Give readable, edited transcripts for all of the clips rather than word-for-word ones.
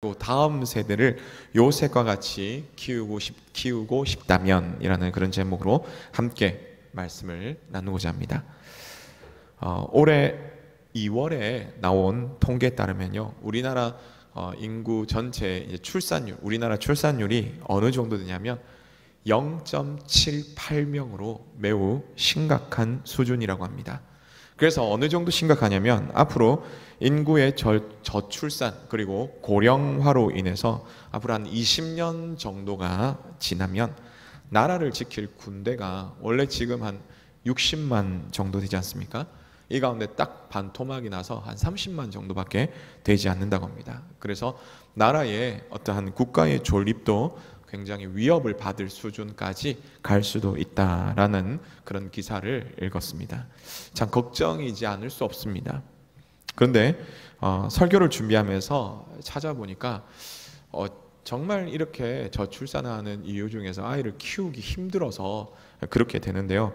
또 다음 세대를 요셉과 같이 키우고 싶다면이라는 그런 제목으로 함께 말씀을 나누고자 합니다. 올해 2월에 나온 통계에 따르면요, 우리나라 인구 전체 출산율, 우리나라 출산율이 어느 정도 되냐면 0.78명으로 매우 심각한 수준이라고 합니다. 그래서 어느 정도 심각하냐면 앞으로 인구의 저출산 그리고 고령화로 인해서 앞으로 한 20년 정도가 지나면 나라를 지킬 군대가 원래 지금 한 60만 정도 되지 않습니까? 이 가운데 딱 반토막이 나서 한 30만 정도밖에 되지 않는다고 합니다. 그래서 나라의 어떠한 국가의 존립도 굉장히 위협을 받을 수준까지 갈 수도 있다라는 그런 기사를 읽었습니다. 참 걱정이지 않을 수 없습니다. 그런데 설교를 준비하면서 찾아보니까 정말 이렇게 저출산하는 이유 중에서 아이를 키우기 힘들어서 그렇게 되는데요.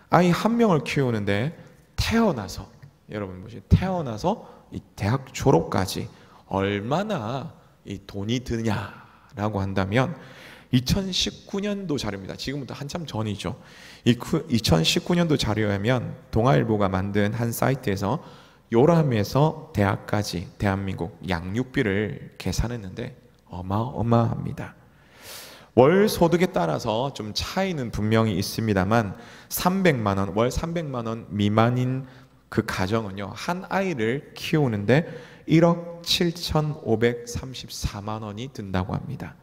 아이 한 명을 키우는데 태어나서, 여러분 보시면 태어나서 이 대학 졸업까지 얼마나 이 돈이 드냐라고 한다면 2019년도 자료입니다. 지금부터 한참 전이죠. 이 2019년도 자료에 하면 동아일보가 만든 한 사이트에서 요람에서 대학까지 대한민국 양육비를 계산했는데 어마어마합니다. 월 소득에 따라서 좀 차이는 분명히 있습니다만 300만 원, 월 300만 원 미만인 그 가정은요, 한 아이를 키우는데 1억 7,534만 원이 든다고 합니다.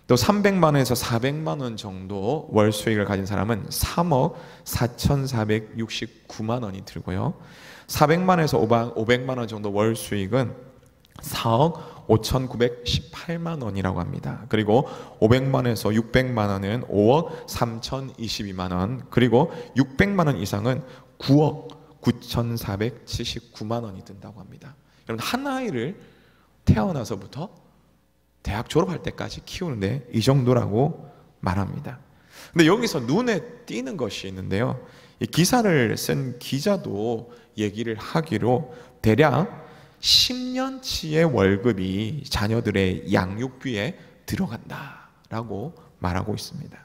또 300만 원에서 400만 원 정도 월 수익을 가진 사람은 3억 4,469만 원이 들고요. 400만 원에서 500만 원 정도 월 수익은 4억 5,918만 원이라고 합니다. 그리고 500만 원에서 600만 원은 5억 3,022만 원, 그리고 600만 원 이상은 9억 9,479만 원이 든다고 합니다. 여러분, 한 아이를 태어나서부터 대학 졸업할 때까지 키우는데 이 정도라고 말합니다. 근데 여기서 눈에 띄는 것이 있는데요, 이 기사를 쓴 기자도 얘기를 하기로 대략 10년치의 월급이 자녀들의 양육비에 들어간다라고 말하고 있습니다.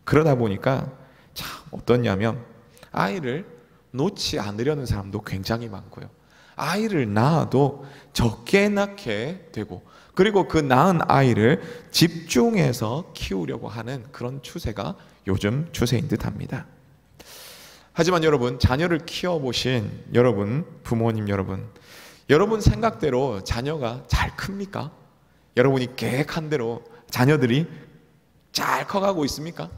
그러다 보니까 참 어떠냐면 아이를 놓지 않으려는 사람도 굉장히 많고요, 아이를 낳아도 적게 낳게 되고, 그리고 그 낳은 아이를 집중해서 키우려고 하는 그런 추세가 요즘 추세인 듯합니다. 하지만 여러분, 자녀를 키워보신 여러분, 부모님 여러분 생각대로 자녀가 잘 큽니까? 여러분이 계획한 대로 자녀들이 잘 커가고 있습니까?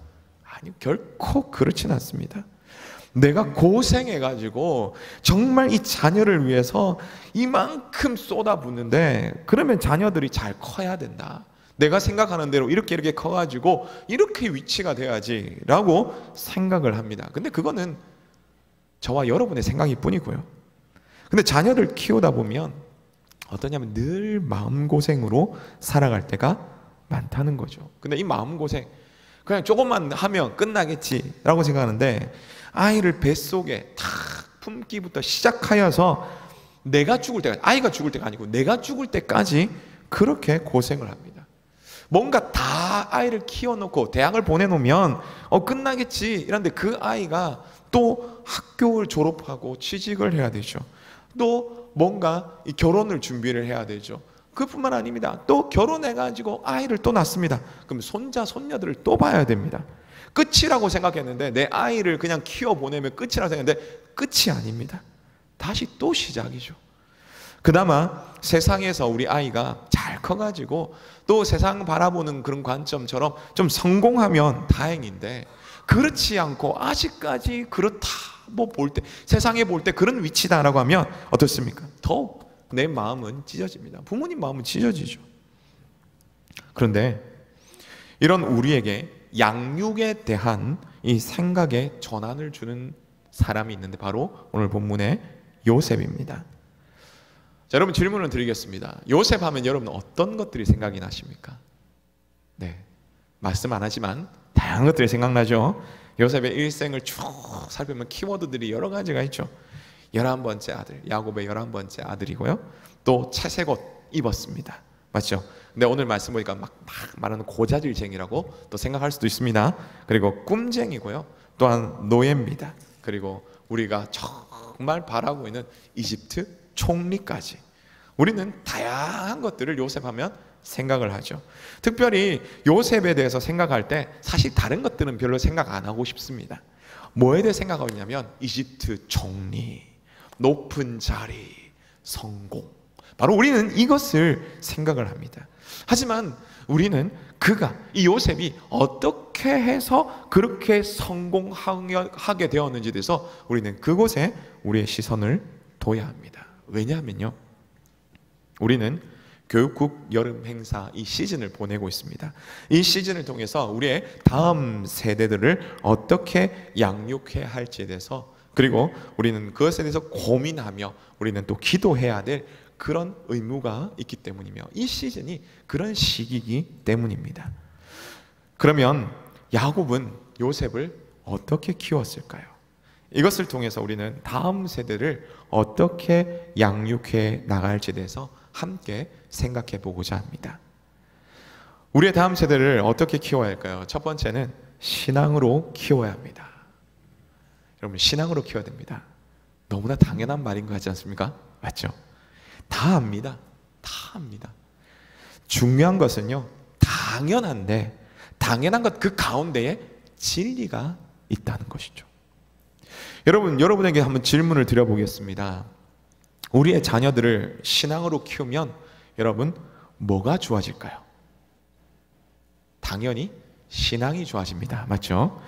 아니요, 결코 그렇진 않습니다. 내가 고생해가지고 정말 이 자녀를 위해서 이만큼 쏟아붓는데, 그러면 자녀들이 잘 커야 된다, 내가 생각하는 대로 이렇게 커가지고 이렇게 위치가 돼야지 라고 생각을 합니다. 근데 그거는 저와 여러분의 생각일 뿐이고요. 근데 자녀들 키우다 보면 어떠냐면 늘 마음고생으로 살아갈 때가 많다는 거죠. 근데 이 마음고생 그냥 조금만 하면 끝나겠지 라고 생각하는데, 아이를 뱃속에 탁 품기부터 시작하여서 내가 죽을 때까지, 아이가 죽을 때가 아니고 내가 죽을 때까지 그렇게 고생을 합니다. 뭔가 다 아이를 키워놓고 대학을 보내놓으면 끝나겠지 이런데, 그 아이가 또 학교를 졸업하고 취직을 해야 되죠. 또 뭔가 이 결혼을 준비를 해야 되죠. 그뿐만 아닙니다. 또 결혼해가지고 아이를 또 낳습니다. 그럼 손자 손녀들을 또 봐야 됩니다. 끝이라고 생각했는데, 내 아이를 그냥 키워보내면 끝이라고 생각했는데 끝이 아닙니다. 다시 또 시작이죠. 그나마 세상에서 우리 아이가 잘 커가지고 또 세상 바라보는 그런 관점처럼 좀 성공하면 다행인데, 그렇지 않고 아직까지 그렇다 볼 때, 세상에 볼 때 그런 위치다라고 하면 어떻습니까? 더욱 내 마음은 찢어집니다. 부모님 마음은 찢어지죠. 그런데 이런 우리에게 양육에 대한 이 생각의 전환을 주는 사람이 있는데 바로 오늘 본문의 요셉입니다. 자, 여러분 질문을 드리겠습니다. 요셉 하면 여러분 어떤 것들이 생각이 나십니까? 네, 말씀 안 하지만 다양한 것들이 생각나죠. 요셉의 일생을 쭉 살펴보면 키워드들이 여러 가지가 있죠. 11번째 아들, 야곱의 11번째 아들이고요, 또 채색 옷 입었습니다. 맞죠? 근데 오늘 말씀 보니까 막 말하는 고자질쟁이라고 또 생각할 수도 있습니다. 그리고 꿈쟁이고요. 또한 노예입니다. 그리고 우리가 정말 바라고 있는 이집트 총리까지. 우리는 다양한 것들을 요셉하면 생각을 하죠. 특별히 요셉에 대해서 생각할 때 사실 다른 것들은 별로 생각 안 하고 싶습니다. 뭐에 대해 생각하고 있냐면 이집트 총리, 높은 자리, 성공. 바로 우리는 이것을 생각을 합니다. 하지만 우리는 이 요셉이 어떻게 해서 그렇게 성공하게 되었는지에 대해서 우리는 그곳에 우리의 시선을 둬야 합니다. 왜냐하면요, 우리는 교육국 여름 행사 이 시즌을 보내고 있습니다. 이 시즌을 통해서 우리의 다음 세대들을 어떻게 양육해야 할지에 대해서, 그리고 우리는 그것에 대해서 고민하며 우리는 또 기도해야 될 그런 의무가 있기 때문이며, 이 시즌이 그런 시기이기 때문입니다. 그러면 야곱은 요셉을 어떻게 키웠을까요? 이것을 통해서 우리는 다음 세대를 어떻게 양육해 나갈지에 대해서 함께 생각해 보고자 합니다. 우리의 다음 세대를 어떻게 키워야 할까요? 첫 번째는 신앙으로 키워야 합니다. 여러분, 신앙으로 키워야 됩니다. 너무나 당연한 말인 것 같지 않습니까? 맞죠? 다 압니다. 다 압니다. 중요한 것은요, 당연한데 당연한 것 그 가운데에 진리가 있다는 것이죠. 여러분에게 한번 질문을 드려보겠습니다. 우리의 자녀들을 신앙으로 키우면 여러분 뭐가 좋아질까요? 당연히 신앙이 좋아집니다. 맞죠?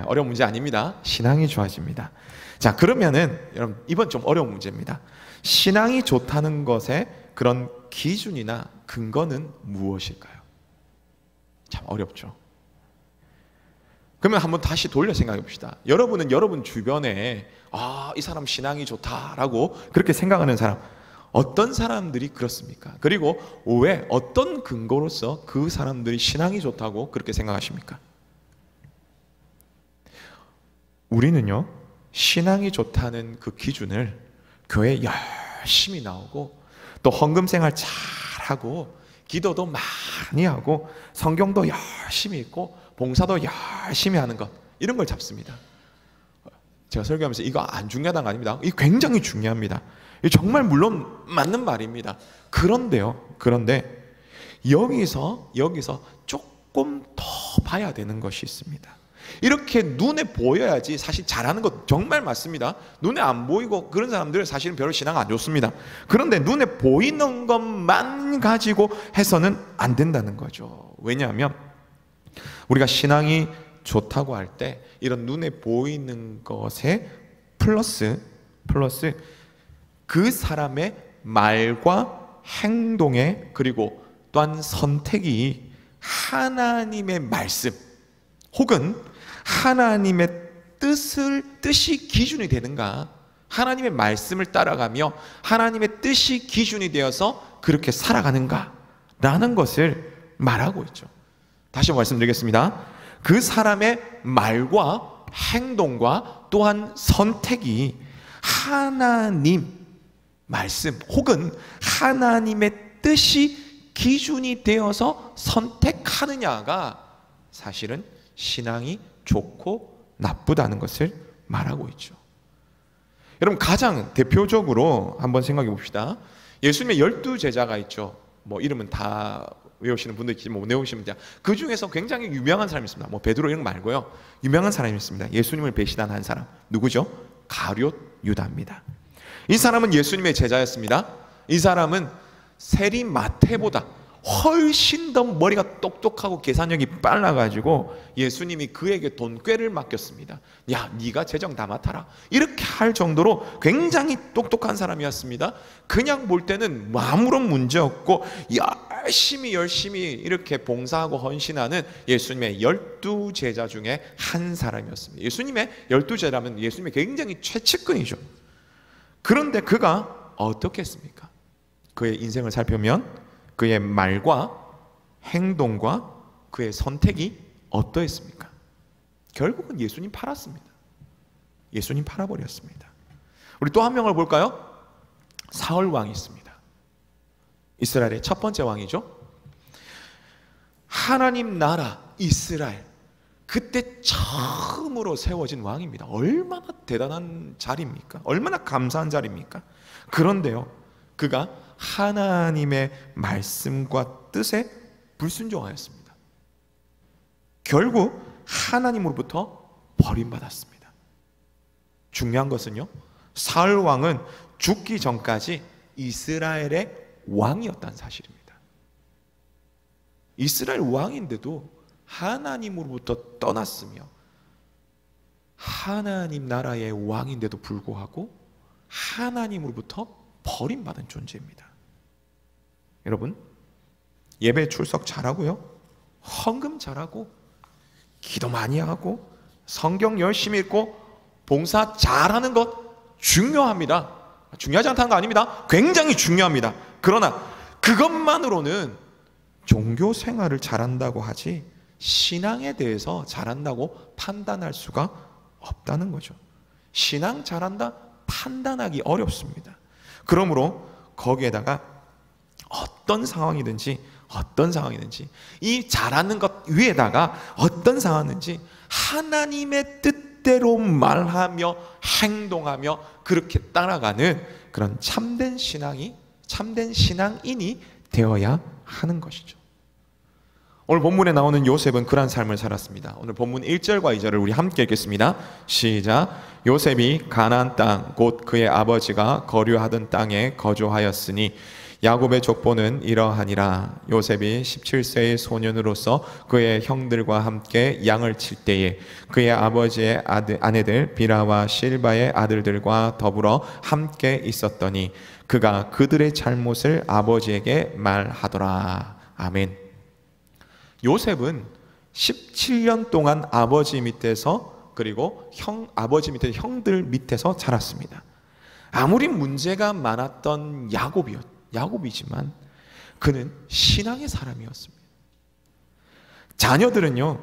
어려운 문제 아닙니다. 신앙이 좋아집니다. 자, 그러면은 여러분, 이번 좀 어려운 문제입니다. 신앙이 좋다는 것의 그런 기준이나 근거는 무엇일까요? 참 어렵죠. 그러면 한번 다시 돌려 생각해 봅시다. 여러분은 여러분 주변에 이 사람 신앙이 좋다라고 그렇게 생각하는 사람, 어떤 사람들이 그렇습니까? 그리고 왜, 어떤 근거로서 그 사람들이 신앙이 좋다고 그렇게 생각하십니까? 우리는요, 신앙이 좋다는 그 기준을 교회에 열심히 나오고 또 헌금 생활 잘하고 기도도 많이 하고 성경도 열심히 읽고 봉사도 열심히 하는 것, 이런 걸 잡습니다. 제가 설교하면서 이거 안 중요하다는 거 아닙니다. 이거 굉장히 중요합니다. 이거 정말 물론 맞는 말입니다. 그런데 여기서 조금 더 봐야 되는 것이 있습니다. 이렇게 눈에 보여야지 사실 잘하는 것 정말 맞습니다. 눈에 안 보이고 그런 사람들은 사실은 별로 신앙 안 좋습니다. 그런데 눈에 보이는 것만 가지고 해서는 안 된다는 거죠. 왜냐하면 우리가 신앙이 좋다고 할 때 이런 눈에 보이는 것에 플러스 그 사람의 말과 행동에, 그리고 또한 선택이 하나님의 말씀 혹은 하나님의 뜻이 기준이 되는가, 하나님의 말씀을 따라가며 하나님의 뜻이 기준이 되어서 그렇게 살아가는가 라는 것을 말하고 있죠. 다시 말씀드리겠습니다. 그 사람의 말과 행동과 또한 선택이 하나님 말씀 혹은 하나님의 뜻이 기준이 되어서 선택하느냐가 사실은 신앙이 좋고 나쁘다는 것을 말하고 있죠. 여러분, 가장 대표적으로 한번 생각해 봅시다. 예수님의 12제자가 있죠. 이름은 다 외우시는 분도 있지만 못 외우시면 돼요. 그 중에서 굉장히 유명한 사람이 있습니다. 베드로 이런 거 말고요. 유명한 사람이 있습니다. 예수님을 배신한 한 사람. 누구죠? 가룟 유다입니다. 이 사람은 예수님의 제자였습니다. 이 사람은 세리 마태보다 훨씬 더 머리가 똑똑하고 계산력이 빨라가지고 예수님이 그에게 돈꾀를 맡겼습니다. 야, 네가 재정 다 맡아라, 이렇게 할 정도로 굉장히 똑똑한 사람이었습니다. 그냥 볼 때는 아무런 문제 없고 열심히 이렇게 봉사하고 헌신하는 예수님의 12제자 중에 한 사람이었습니다. 예수님의 12제자라면 예수님의 굉장히 최측근이죠. 그런데 그가 어떻게 했습니까? 그의 인생을 살펴보면 그의 말과 행동과 그의 선택이 어떠했습니까? 결국은 예수님 팔았습니다. 예수님 팔아버렸습니다. 우리 또 한 명을 볼까요? 사울 왕이 있습니다. 이스라엘의 첫 번째 왕이죠. 하나님 나라 이스라엘, 그때 처음으로 세워진 왕입니다. 얼마나 대단한 자리입니까? 얼마나 감사한 자리입니까? 그런데요, 그가 하나님의 말씀과 뜻에 불순종하였습니다. 결국 하나님으로부터 버림받았습니다. 중요한 것은요, 사울 왕은 죽기 전까지 이스라엘의 왕이었다는 사실입니다. 이스라엘 왕인데도 하나님으로부터 떠났으며 하나님 나라의 왕인데도 불구하고 하나님으로부터 버림받은 존재입니다. 여러분, 예배 출석 잘하고요, 헌금 잘하고, 기도 많이 하고, 성경 열심히 읽고, 봉사 잘하는 것 중요합니다. 중요하지 않다는 거 아닙니다. 굉장히 중요합니다. 그러나 그것만으로는 종교 생활을 잘한다고 하지 신앙에 대해서 잘한다고 판단할 수가 없다는 거죠. 신앙 잘한다 판단하기 어렵습니다. 그러므로 거기에다가 어떤 상황이든지 이 잘하는 것 위에다가 어떤 상황이든지 하나님의 뜻대로 말하며 행동하며 그렇게 따라가는 그런 참된 신앙인이 되어야 하는 것이죠. 오늘 본문에 나오는 요셉은 그러한 삶을 살았습니다. 오늘 본문 1절과 2절을 우리 함께 읽겠습니다. 시작. 요셉이 가나안 땅 곧 그의 아버지가 거류하던 땅에 거주하였으니 야곱의 족보는 이러하니라. 요셉이 17세의 소년으로서 그의 형들과 함께 양을 칠 때에 그의 아버지의 아내들 비라와 실바의 아들들과 더불어 함께 있었더니 그가 그들의 잘못을 아버지에게 말하더라. 아멘. 요셉은 17년 동안 아버지 밑에서, 그리고 아버지 밑에 형들 밑에서 자랐습니다. 아무리 문제가 많았던 야곱이지만 그는 신앙의 사람이었습니다. 자녀들을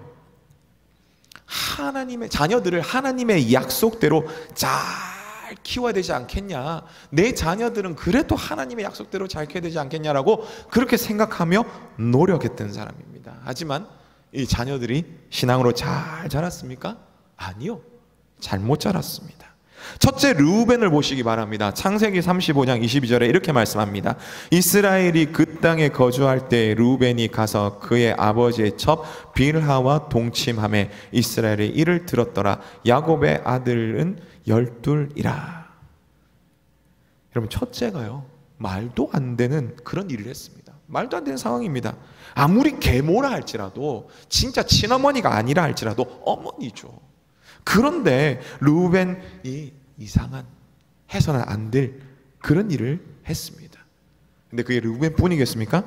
하나님의 약속대로 잘 키워야 되지 않겠냐, 내 자녀들은 그래도 하나님의 약속대로 잘 키워야 되지 않겠냐라고 그렇게 생각하며 노력했던 사람입니다. 하지만 이 자녀들이 신앙으로 잘 자랐습니까? 아니요, 잘못 자랐습니다. 첫째, 르우벤을 보시기 바랍니다. 창세기 35장 22절에 이렇게 말씀합니다. 이스라엘이 그 땅에 거주할 때 르우벤이 가서 그의 아버지의 첩 빌하와 동침하매 이스라엘의 이를 들었더라. 야곱의 아들은 12이라. 여러분, 첫째가요, 말도 안 되는 그런 일을 했습니다. 말도 안 되는 상황입니다. 아무리 계모라 할지라도, 진짜 친어머니가 아니라 할지라도 어머니죠. 그런데 르우벤이 이상한, 해서는 안 될 그런 일을 했습니다. 근데 그게 르우벤 뿐이겠습니까?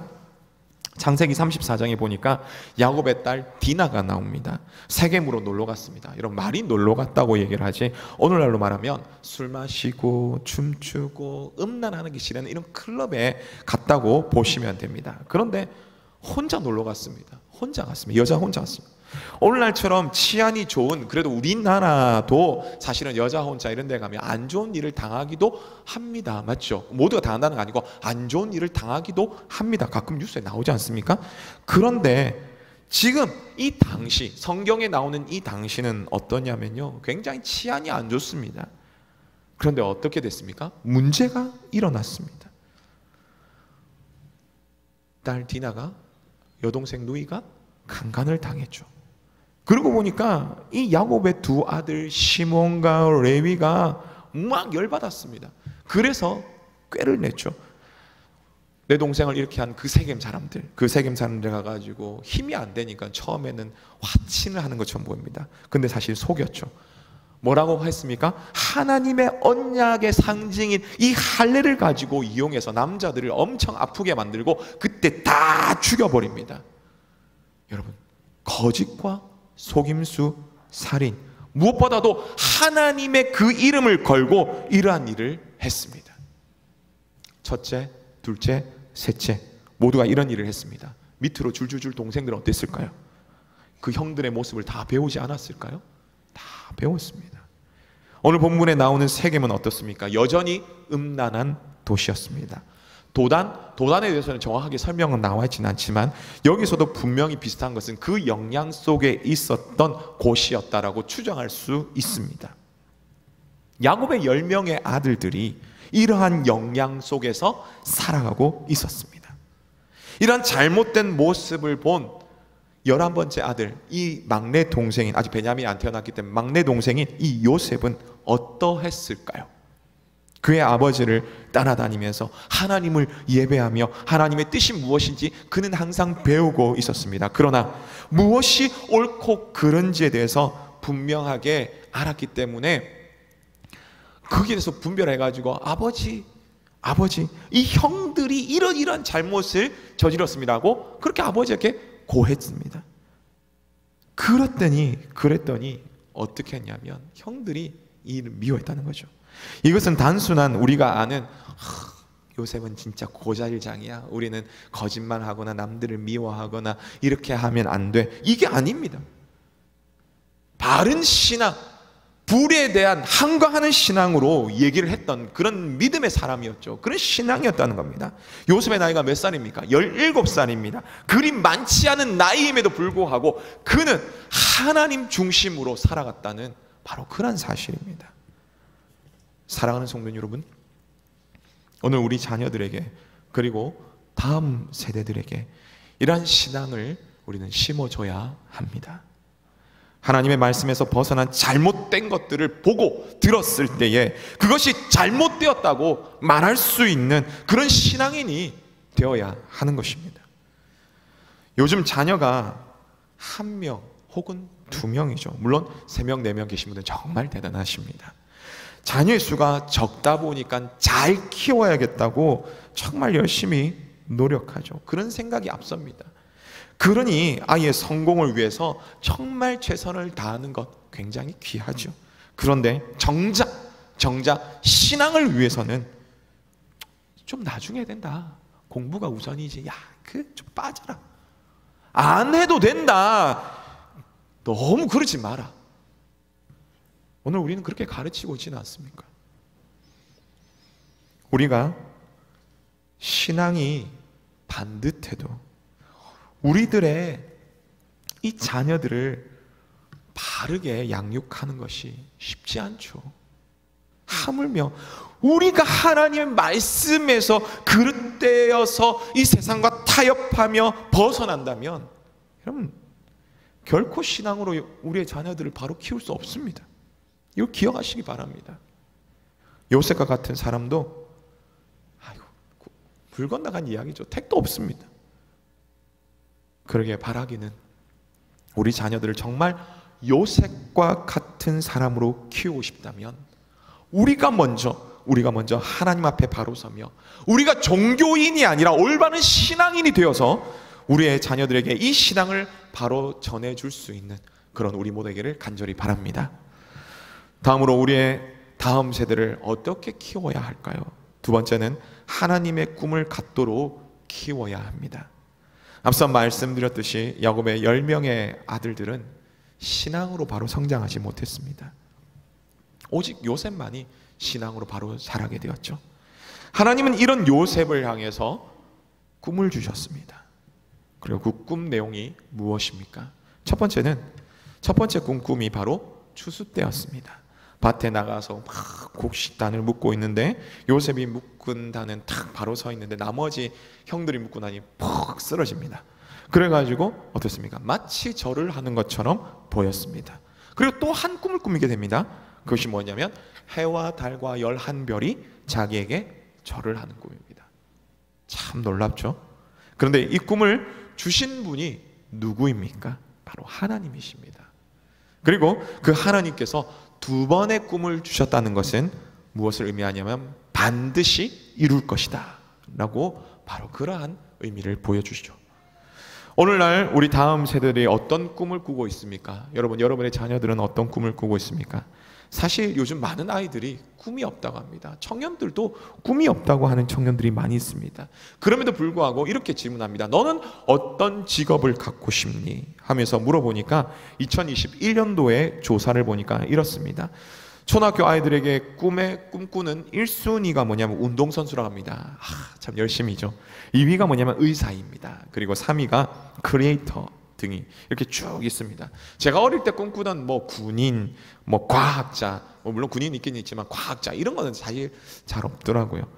창세기 34장에 보니까 야곱의 딸 디나가 나옵니다. 세겜으로 놀러 갔습니다. 이런 말이 놀러 갔다고 얘기를 하지, 오늘날로 말하면 술 마시고 춤추고 음란하는 게 싫은 이런 클럽에 갔다고 보시면 됩니다. 그런데 혼자 놀러 갔습니다. 여자 혼자 갔습니다. 오늘날처럼 치안이 좋은, 그래도 우리나라도 사실은 여자 혼자 이런 데 가면 안 좋은 일을 당하기도 합니다. 맞죠? 모두가 당한다는 거 아니고 안 좋은 일을 당하기도 합니다. 가끔 뉴스에 나오지 않습니까? 그런데 지금 이 당시, 성경에 나오는 이 당시는 어떠냐면요, 굉장히 치안이 안 좋습니다. 그런데 어떻게 됐습니까? 문제가 일어났습니다. 딸 디나가, 여동생 누이가 강간을 당했죠. 그러고 보니까 이 야곱의 두 아들 시몬과 레위가 막 열받았습니다. 그래서 꾀를 냈죠. 내 동생을 이렇게 한 그 세겜 사람들 가가지고 힘이 안 되니까 처음에는 화친을 하는 것처럼 보입니다. 근데 사실 속였죠. 뭐라고 했습니까? 하나님의 언약의 상징인 이 할례를 가지고 이용해서 남자들을 엄청 아프게 만들고 그때 다 죽여버립니다. 여러분, 거짓과 속임수, 살인, 무엇보다도 하나님의 그 이름을 걸고 이러한 일을 했습니다. 첫째, 둘째, 셋째 모두가 이런 일을 했습니다. 밑으로 줄줄줄 동생들은 어땠을까요? 그 형들의 모습을 다 배우지 않았을까요? 다 배웠습니다. 오늘 본문에 나오는 세겜은 어떻습니까? 여전히 음란한 도시였습니다. 도단에 대해서는 정확하게 설명은 나와 있지는 않지만 여기서도 분명히 비슷한 것은 그 영향 속에 있었던 곳이었다라고 추정할 수 있습니다. 야곱의 10명의 아들들이 이러한 영향 속에서 살아가고 있었습니다. 이러한 잘못된 모습을 본 11번째 아들, 이 막내 동생인, 아직 베냐민이 안 태어났기 때문에 막내 동생인 이 요셉은 어떠했을까요? 그의 아버지를 따라다니면서 하나님을 예배하며 하나님의 뜻이 무엇인지 그는 항상 배우고 있었습니다. 그러나 무엇이 옳고 그른지에 대해서 분명하게 알았기 때문에 거기에 대해서 분별해가지고 아버지 이 형들이 이런 잘못을 저질렀습니다 하고 그렇게 아버지에게 고했습니다. 그랬더니 어떻게 했냐면 형들이 이를 미워했다는 거죠. 이것은 단순한 우리가 아는 요셉은 진짜 고자일장이야, 우리는 거짓말하거나 남들을 미워하거나 이렇게 하면 안 돼, 이게 아닙니다. 바른 신앙, 불에 대한 항거하는 신앙으로 얘기를 했던 그런 믿음의 사람이었죠. 그런 신앙이었다는 겁니다. 요셉의 나이가 몇 살입니까? 17살입니다. 그리 많지 않은 나이임에도 불구하고 그는 하나님 중심으로 살아갔다는 바로 그런 사실입니다. 사랑하는 성도 여러분, 오늘 우리 자녀들에게 그리고 다음 세대들에게 이러한 신앙을 우리는 심어줘야 합니다. 하나님의 말씀에서 벗어난 잘못된 것들을 보고 들었을 때에 그것이 잘못되었다고 말할 수 있는 그런 신앙인이 되어야 하는 것입니다. 요즘 자녀가 1명 혹은 2명이죠. 물론 3명, 4명 계신 분들은 정말 대단하십니다. 자녀의 수가 적다 보니까 잘 키워야겠다고 정말 열심히 노력하죠. 그런 생각이 앞섭니다. 그러니 아이의 성공을 위해서 정말 최선을 다하는 것 굉장히 귀하죠. 그런데 정작 신앙을 위해서는 좀 나중에 된다, 공부가 우선이지, 야, 좀 빠져라, 안 해도 된다, 너무 그러지 마라. 오늘 우리는 그렇게 가르치고 있지는 않습니까? 우리가 신앙이 반듯해도 우리들의 이 자녀들을 바르게 양육하는 것이 쉽지 않죠. 하물며 우리가 하나님의 말씀에서 그릇되어서 이 세상과 타협하며 벗어난다면 여러분 결코 신앙으로 우리의 자녀들을 바로 키울 수 없습니다. 이거 기억하시기 바랍니다. 요셉과 같은 사람도 물 건너간 이야기죠. 택도 없습니다. 그러게 바라기는 우리 자녀들을 정말 요셉과 같은 사람으로 키우고 싶다면 우리가 먼저 하나님 앞에 바로 서며 우리가 종교인이 아니라 올바른 신앙인이 되어서 우리의 자녀들에게 이 신앙을 바로 전해줄 수 있는 그런 우리 모두에게를 간절히 바랍니다. 다음으로 우리의 다음 세대를 어떻게 키워야 할까요? 두 번째는 하나님의 꿈을 갖도록 키워야 합니다. 앞서 말씀드렸듯이 야곱의 10명의 아들들은 신앙으로 바로 성장하지 못했습니다. 오직 요셉만이 신앙으로 바로 자라게 되었죠. 하나님은 이런 요셉을 향해서 꿈을 주셨습니다. 그리고 그 꿈 내용이 무엇입니까? 첫 번째 꿈이 바로 추수 때였습니다. 밭에 나가서 막 곡식단을 묶고 있는데 요셉이 묶은 단은 탁 바로 서 있는데 나머지 형들이 묶고 나니 퍽 쓰러집니다. 그래가지고 어떻습니까? 마치 절을 하는 것처럼 보였습니다. 그리고 또 한 꿈을 꾸미게 됩니다. 그것이 뭐냐면 해와 달과 11별이 자기에게 절을 하는 꿈입니다. 참 놀랍죠? 그런데 이 꿈을 주신 분이 누구입니까? 바로 하나님이십니다. 그리고 그 하나님께서 2번의 꿈을 주셨다는 것은 무엇을 의미하냐면 반드시 이룰 것이다 라고 바로 그러한 의미를 보여주시죠. 오늘날 우리 다음 세대들이 어떤 꿈을 꾸고 있습니까? 여러분의 자녀들은 어떤 꿈을 꾸고 있습니까? 사실 요즘 많은 아이들이 꿈이 없다고 합니다. 청년들도 꿈이 없다고 하는 청년들이 많이 있습니다. 그럼에도 불구하고 이렇게 질문합니다. 너는 어떤 직업을 갖고 싶니? 하면서 물어보니까 2021년도에 조사를 보니까 이렇습니다. 초등학교 아이들에게 꿈꾸는 1순위가 뭐냐면 운동선수라고 합니다. 참 열심히죠. 2위가 뭐냐면 의사입니다. 그리고 3위가 크리에이터 등이 이렇게 쭉 있습니다. 제가 어릴 때 꿈꾸던 뭐 군인, 뭐 과학자, 뭐 물론 군인 있긴 있지만 과학자 이런 거는 사실 잘 없더라고요.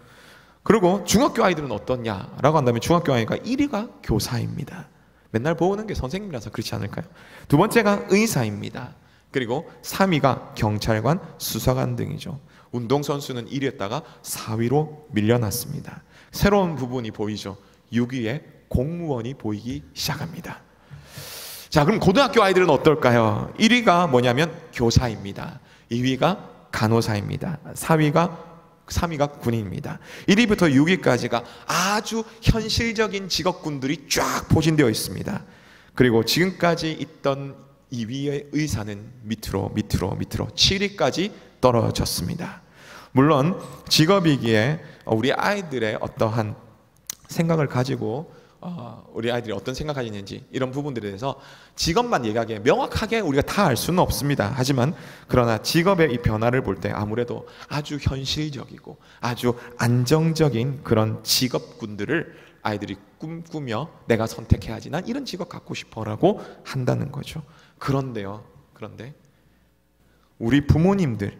그리고 중학교 아이들은 어떠냐라고 한다면 중학교 아이가 1위가 교사입니다. 맨날 보는 게 선생님이라서 그렇지 않을까요? 두 번째가 의사입니다. 그리고 3위가 경찰관, 수사관 등이죠. 운동선수는 1위였다가 4위로 밀려났습니다. 새로운 부분이 보이죠. 6위에 공무원이 보이기 시작합니다. 자, 그럼 고등학교 아이들은 어떨까요? 1위가 뭐냐면 교사입니다. 2위가 간호사입니다. 3위가 군인입니다. 1위부터 6위까지가 아주 현실적인 직업군들이 쫙 포진되어 있습니다. 그리고 지금까지 있던 2위의 의사는 밑으로 7위까지 떨어졌습니다. 물론 직업이기에 우리 아이들의 어떠한 생각을 가지고 우리 아이들이 어떤 생각을 가지는지 이런 부분들에 대해서 직업만 얘기하기에 명확하게 우리가 다 알 수는 없습니다. 하지만 그러나 직업의 이 변화를 볼 때 아무래도 아주 현실적이고 아주 안정적인 그런 직업군들을 아이들이 꿈꾸며 내가 선택해야지 난 이런 직업 갖고 싶어라고 한다는 거죠. 그런데 우리 부모님들,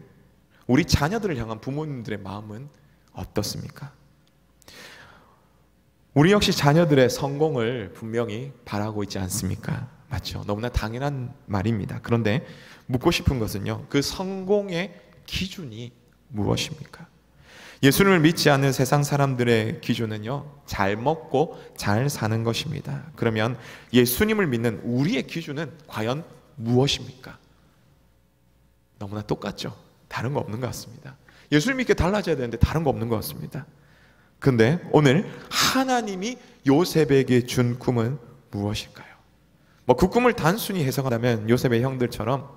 우리 자녀들을 향한 부모님들의 마음은 어떻습니까? 우리 역시 자녀들의 성공을 분명히 바라고 있지 않습니까? 맞죠? 너무나 당연한 말입니다. 그런데 묻고 싶은 것은요, 그 성공의 기준이 무엇입니까? 예수님을 믿지 않는 세상 사람들의 기준은요, 잘 먹고 잘 사는 것입니다. 그러면 예수님을 믿는 우리의 기준은 과연 무엇입니까? 너무나 똑같죠? 다른 거 없는 것 같습니다. 예수님 믿게 달라져야 되는데 다른 거 없는 것 같습니다. 근데 오늘 하나님이 요셉에게 준 꿈은 무엇일까요? 뭐 그 꿈을 단순히 해석하면 요셉의 형들처럼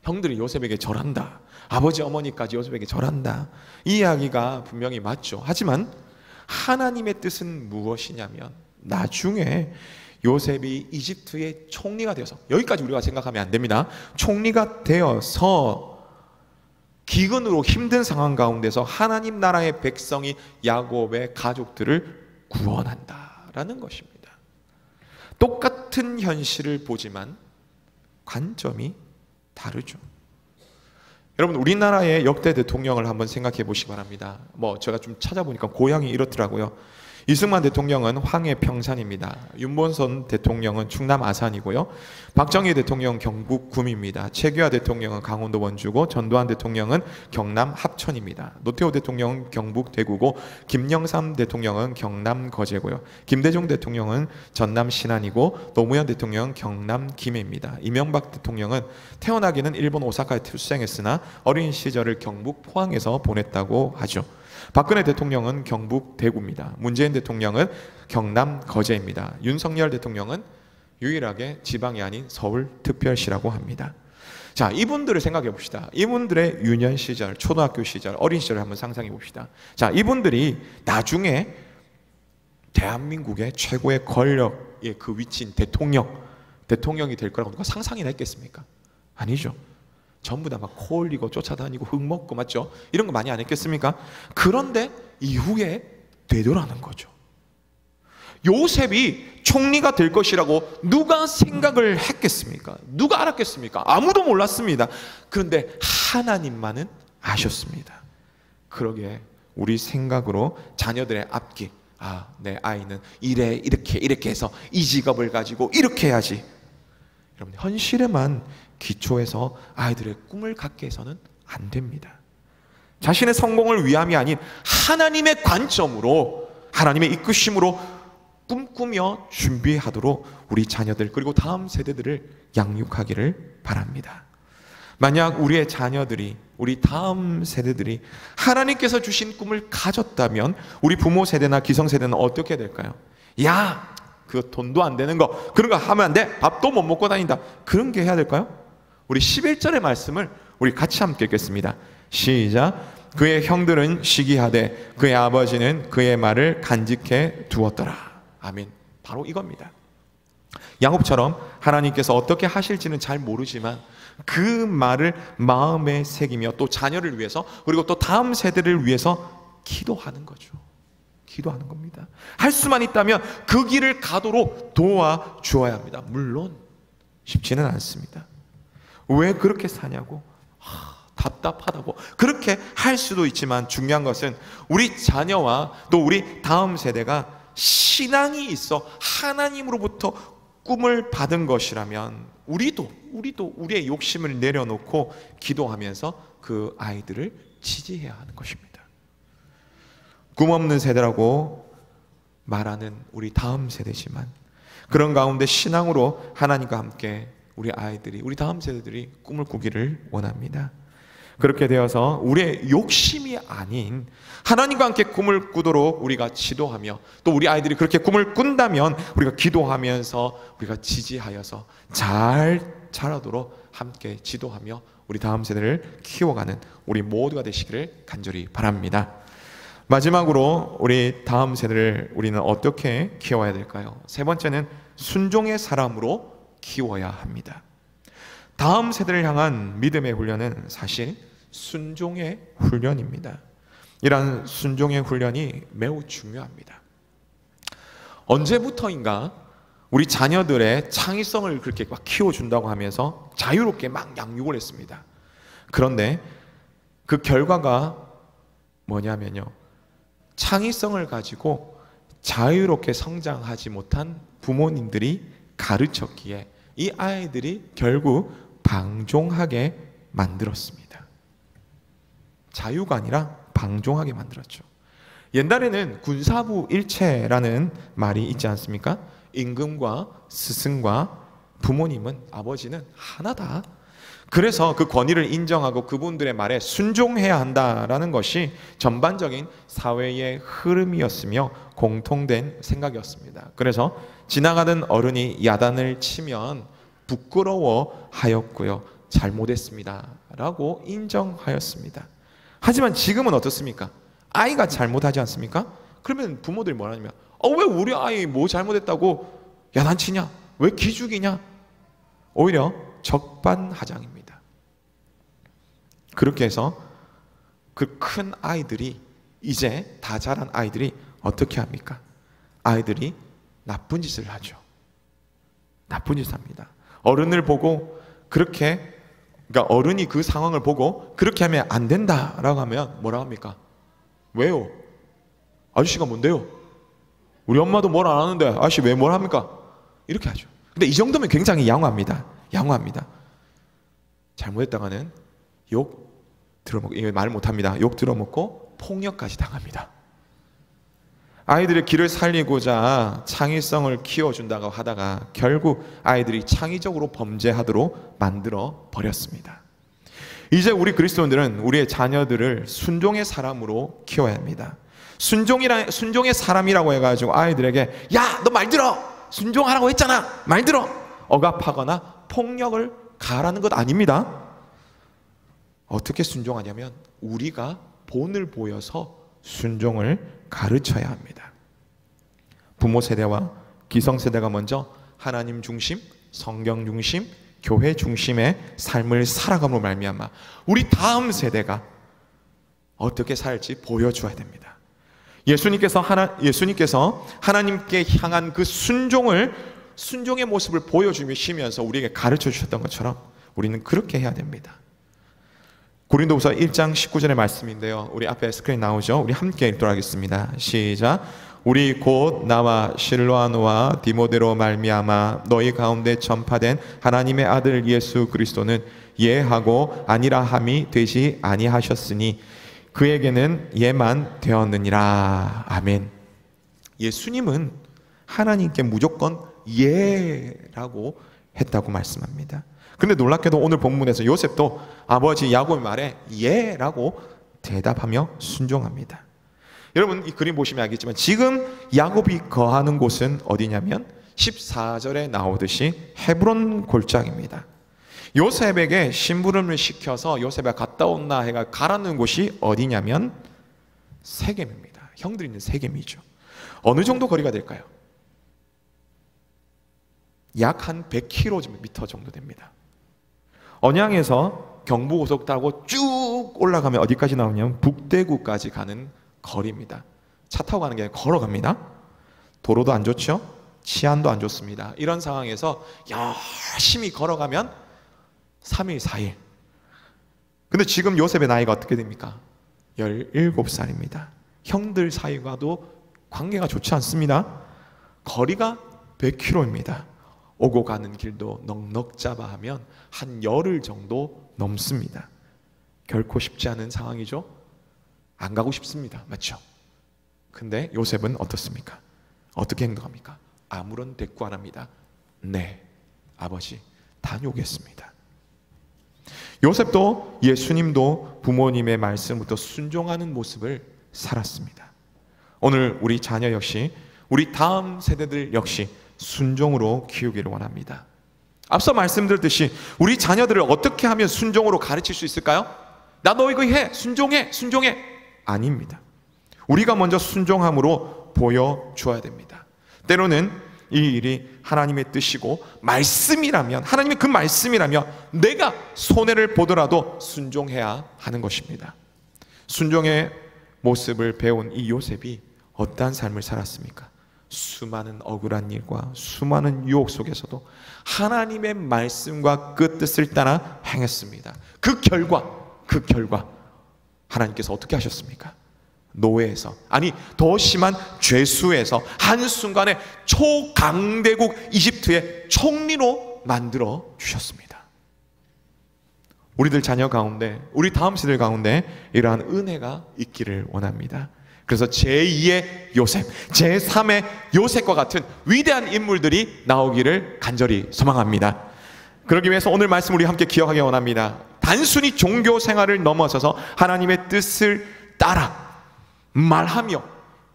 형들이 요셉에게 절한다, 아버지 어머니까지 요셉에게 절한다, 이 이야기가 분명히 맞죠. 하지만 하나님의 뜻은 무엇이냐면 나중에 요셉이 이집트의 총리가 되어서, 여기까지 우리가 생각하면 안 됩니다. 총리가 되어서 기근으로 힘든 상황 가운데서 하나님 나라의 백성이 야곱의 가족들을 구원한다라는 것입니다. 똑같은 현실을 보지만 관점이 다르죠. 여러분, 우리나라의 역대 대통령을 한번 생각해 보시기 바랍니다. 제가 좀 찾아보니까 고향이 이렇더라고요. 이승만 대통령은 황해평산입니다. 윤본선 대통령은 충남 아산이고요. 박정희 대통령 경북 구미입니다. 최규하 대통령은 강원도 원주고, 전두환 대통령은 경남 합천입니다. 노태우 대통령은 경북 대구고, 김영삼 대통령은 경남 거제고요. 김대중 대통령은 전남 신안이고, 노무현 대통령은 경남 김해입니다. 이명박 대통령은 태어나기는 일본 오사카에 출생했으나 어린 시절을 경북 포항에서 보냈다고 하죠. 박근혜 대통령은 경북 대구입니다. 문재인 대통령은 경남 거제입니다. 윤석열 대통령은 유일하게 지방이 아닌 서울특별시라고 합니다. 자, 이분들을 생각해 봅시다. 이분들의 유년 시절, 초등학교 시절, 어린 시절을 한번 상상해 봅시다. 자, 이분들이 나중에 대한민국의 최고의 권력의 그 위치인 대통령이 될 거라고 누가 상상이나 했겠습니까? 아니죠. 전부 다 막 코 올리고 쫓아다니고 흙 먹고, 맞죠? 이런 거 많이 안 했겠습니까? 그런데 이후에 되더라는 거죠. 요셉이 총리가 될 것이라고 누가 생각을 했겠습니까? 누가 알았겠습니까? 아무도 몰랐습니다. 그런데 하나님만은 아셨습니다. 그러게 우리 생각으로 자녀들의 앞길, 내 아이는 이렇게 해서 이 직업을 가지고 이렇게 해야지. 여러분, 현실에만 기초해서 아이들의 꿈을 갖게 해서는 안 됩니다. 자신의 성공을 위함이 아닌 하나님의 관점으로, 하나님의 이끄심으로 꿈꾸며 준비하도록 우리 자녀들, 그리고 다음 세대들을 양육하기를 바랍니다. 만약 우리의 자녀들이, 우리 다음 세대들이 하나님께서 주신 꿈을 가졌다면 우리 부모 세대나 기성세대는 어떻게 될까요? 야, 그 돈도 안 되는 거, 그런 거 하면 안 돼, 밥도 못 먹고 다닌다, 그런 게 해야 될까요? 우리 11절의 말씀을 우리 같이 함께 읽겠습니다. 시작. 그의 형들은 시기하되 그의 아버지는 그의 말을 간직해 두었더라. 아멘. 바로 이겁니다. 야곱처럼 하나님께서 어떻게 하실지는 잘 모르지만 그 말을 마음에 새기며 또 자녀를 위해서 그리고 또 다음 세대를 위해서 기도하는 거죠. 기도하는 겁니다. 할 수만 있다면 그 길을 가도록 도와주어야 합니다. 물론 쉽지는 않습니다. 왜 그렇게 사냐고? 답답하다고 그렇게 할 수도 있지만 중요한 것은 우리 자녀와 또 우리 다음 세대가 신앙이 있어 하나님으로부터 꿈을 받은 것이라면 우리도 우리의 욕심을 내려놓고 기도하면서 그 아이들을 지지해야 하는 것입니다. 꿈 없는 세대라고 말하는 우리 다음 세대지만 그런 가운데 신앙으로 하나님과 함께 우리 아이들이 우리 다음 세대들이 꿈을 꾸기를 원합니다. 그렇게 되어서 우리의 욕심이 아닌 하나님과 함께 꿈을 꾸도록 우리가 지도하며 또 우리 아이들이 그렇게 꿈을 꾼다면 우리가 기도하면서 우리가 지지하여서 잘 자라도록 함께 지도하며 우리 다음 세대를 키워가는 우리 모두가 되시기를 간절히 바랍니다. 마지막으로 우리 다음 세대를 우리는 어떻게 키워야 될까요? 세 번째는 순종의 사람으로 키워야 합니다. 다음 세대를 향한 믿음의 훈련은 사실 순종의 훈련입니다. 이러한 순종의 훈련이 매우 중요합니다. 언제부터인가 우리 자녀들의 창의성을 그렇게 막 키워준다고 하면서 자유롭게 막 양육을 했습니다. 그런데 그 결과가 뭐냐면요, 창의성을 가지고 자유롭게 성장하지 못한 부모님들이 가르쳤기에 이 아이들이 결국 방종하게 만들었습니다. 자유가 아니라 방종하게 만들었죠. 옛날에는 군사부 일체라는 말이 있지 않습니까? 임금과 스승과 부모님은, 아버지는 하나다. 그래서 그 권위를 인정하고 그분들의 말에 순종해야 한다라는 것이 전반적인 사회의 흐름이었으며 공통된 생각이었습니다. 그래서 지나가는 어른이 야단을 치면 부끄러워하였고요, 잘못했습니다 라고 인정하였습니다. 하지만 지금은 어떻습니까? 아이가 잘못하지 않습니까? 그러면 부모들이 뭐라 하냐면 왜 우리 아이 뭐 잘못했다고 야단치냐? 왜 기죽이냐? 오히려 적반하장입니다. 그렇게 해서 그 큰 아이들이, 이제 다 자란 아이들이 어떻게 합니까? 아이들이 나쁜 짓을 하죠. 나쁜 짓을 합니다. 어른을 보고 그렇게, 그러니까 어른이 그 상황을 보고 그렇게 하면 안 된다라고 하면 뭐라 합니까? 왜요? 아저씨가 뭔데요? 우리 엄마도 뭘 안 하는데 아저씨 왜 뭘 합니까? 이렇게 하죠. 근데 이 정도면 굉장히 양호합니다. 양호합니다. 잘못했다가는 욕 들어먹고, 이거 말 못합니다. 욕 들어먹고 폭력까지 당합니다. 아이들의 길을 살리고자 창의성을 키워준다고 하다가 결국 아이들이 창의적으로 범죄하도록 만들어 버렸습니다. 이제 우리 그리스도인들은 우리의 자녀들을 순종의 사람으로 키워야 합니다. 순종의 사람이라고 해가지고 아이들에게 야, 너 말 들어! 순종하라고 했잖아! 말 들어! 억압하거나 폭력을 가하라는 것 아닙니다. 어떻게 순종하냐면 우리가 본을 보여서 순종을 가르쳐야 합니다. 부모 세대와 기성 세대가 먼저 하나님 중심, 성경 중심, 교회 중심의 삶을 살아감으로 말미암아 우리 다음 세대가 어떻게 살지 보여줘야 됩니다. 예수님께서 하나님께 향한 그 순종의 모습을 보여주시면서 우리에게 가르쳐 주셨던 것처럼 우리는 그렇게 해야 됩니다. 고린도후서 1장 19절의 말씀인데요, 우리 앞에 스크린 나오죠? 우리 함께 읽도록 하겠습니다. 시작. 우리 곧 나와 실로아노와 디모데로 말미암아 너희 가운데 전파된 하나님의 아들 예수 그리스도는 예하고 아니라함이 되지 아니하셨으니 그에게는 예만 되었느니라. 아멘. 예수님은 하나님께 무조건 예라고 했다고 말씀합니다. 근데 놀랍게도 오늘 본문에서 요셉도 아버지 야곱의 말에 예라고 대답하며 순종합니다. 여러분 이 그림 보시면 알겠지만 지금 야곱이 거하는 곳은 어디냐면 14절에 나오듯이 헤브론 골짜기입니다. 요셉에게 심부름을 시켜서 요셉아 갔다 온나 해가 가라는 곳이 어디냐면 세겜입니다. 형들이 있는 세겜이죠. 어느 정도 거리가 될까요? 약 한 100km 정도 됩니다. 언양에서 경부고속 타고 쭉 올라가면 어디까지 나오냐면 북대구까지 가는 거리입니다. 차 타고 가는 게 아니라 걸어갑니다. 도로도 안 좋죠? 치안도 안 좋습니다. 이런 상황에서 열심히 걸어가면 3일, 4일. 근데 지금 요셉의 나이가 어떻게 됩니까? 17살입니다. 형들 사이와도 관계가 좋지 않습니다. 거리가 100km입니다. 오고 가는 길도 넉넉 잡아 하면 한 열흘 정도 넘습니다. 결코 쉽지 않은 상황이죠. 안 가고 싶습니다. 맞죠? 근데 요셉은 어떻습니까? 어떻게 행동합니까? 아무런 대꾸 안 합니다. 네, 아버지 다녀오겠습니다. 요셉도 예수님도 부모님의 말씀부터 순종하는 모습을 살았습니다. 오늘 우리 자녀 역시, 우리 다음 세대들 역시 순종으로 키우기를 원합니다. 앞서 말씀드렸듯이 우리 자녀들을 어떻게 하면 순종으로 가르칠 수 있을까요? 나 너 이거 해, 순종해, 순종해. 아닙니다. 우리가 먼저 순종함으로 보여줘야 됩니다. 때로는 이 일이 하나님의 뜻이고 말씀이라면, 하나님의 그 말씀이라면 내가 손해를 보더라도 순종해야 하는 것입니다. 순종의 모습을 배운 이 요셉이 어떠한 삶을 살았습니까? 수많은 억울한 일과 수많은 유혹 속에서도 하나님의 말씀과 그 뜻을 따라 행했습니다. 그 결과 하나님께서 어떻게 하셨습니까? 노예에서, 아니 더 심한 죄수에서 한순간에 초강대국 이집트의 총리로 만들어 주셨습니다. 우리들 자녀 가운데, 우리 다음 세대 가운데 이러한 은혜가 있기를 원합니다. 그래서 제2의 요셉, 제3의 요셉과 같은 위대한 인물들이 나오기를 간절히 소망합니다. 그러기 위해서 오늘 말씀 우리 함께 기억하기 원합니다. 단순히 종교 생활을 넘어서서 하나님의 뜻을 따라 말하며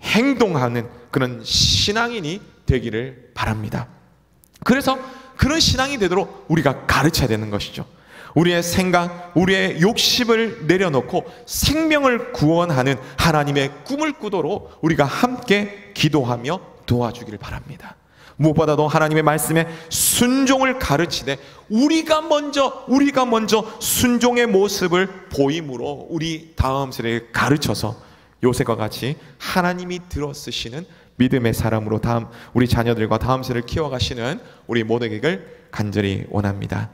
행동하는 그런 신앙인이 되기를 바랍니다. 그래서 그런 신앙이 되도록 우리가 가르쳐야 되는 것이죠. 우리의 생각, 우리의 욕심을 내려놓고 생명을 구원하는 하나님의 꿈을 꾸도록 우리가 함께 기도하며 도와주기를 바랍니다. 무엇보다도 하나님의 말씀에 순종을 가르치되 우리가 먼저 순종의 모습을 보임으로 우리 다음 세대에 가르쳐서 요셉과 같이 하나님이 들어쓰시는 믿음의 사람으로 우리 자녀들과 다음 세대를 키워가시는 우리 모두에게 간절히 원합니다.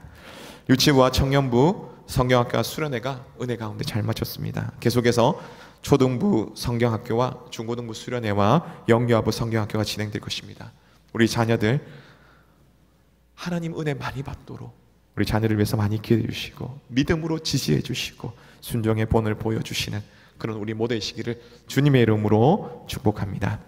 유치부와 청년부 성경학교와 수련회가 은혜 가운데 잘 마쳤습니다. 계속해서 초등부 성경학교와 중고등부 수련회와 영유아부 성경학교가 진행될 것입니다. 우리 자녀들 하나님 은혜 많이 받도록 우리 자녀를 위해서 많이 기도해 주시고 믿음으로 지지해 주시고 순종의 본을 보여주시는 그런 우리 모두의 시기를 주님의 이름으로 축복합니다.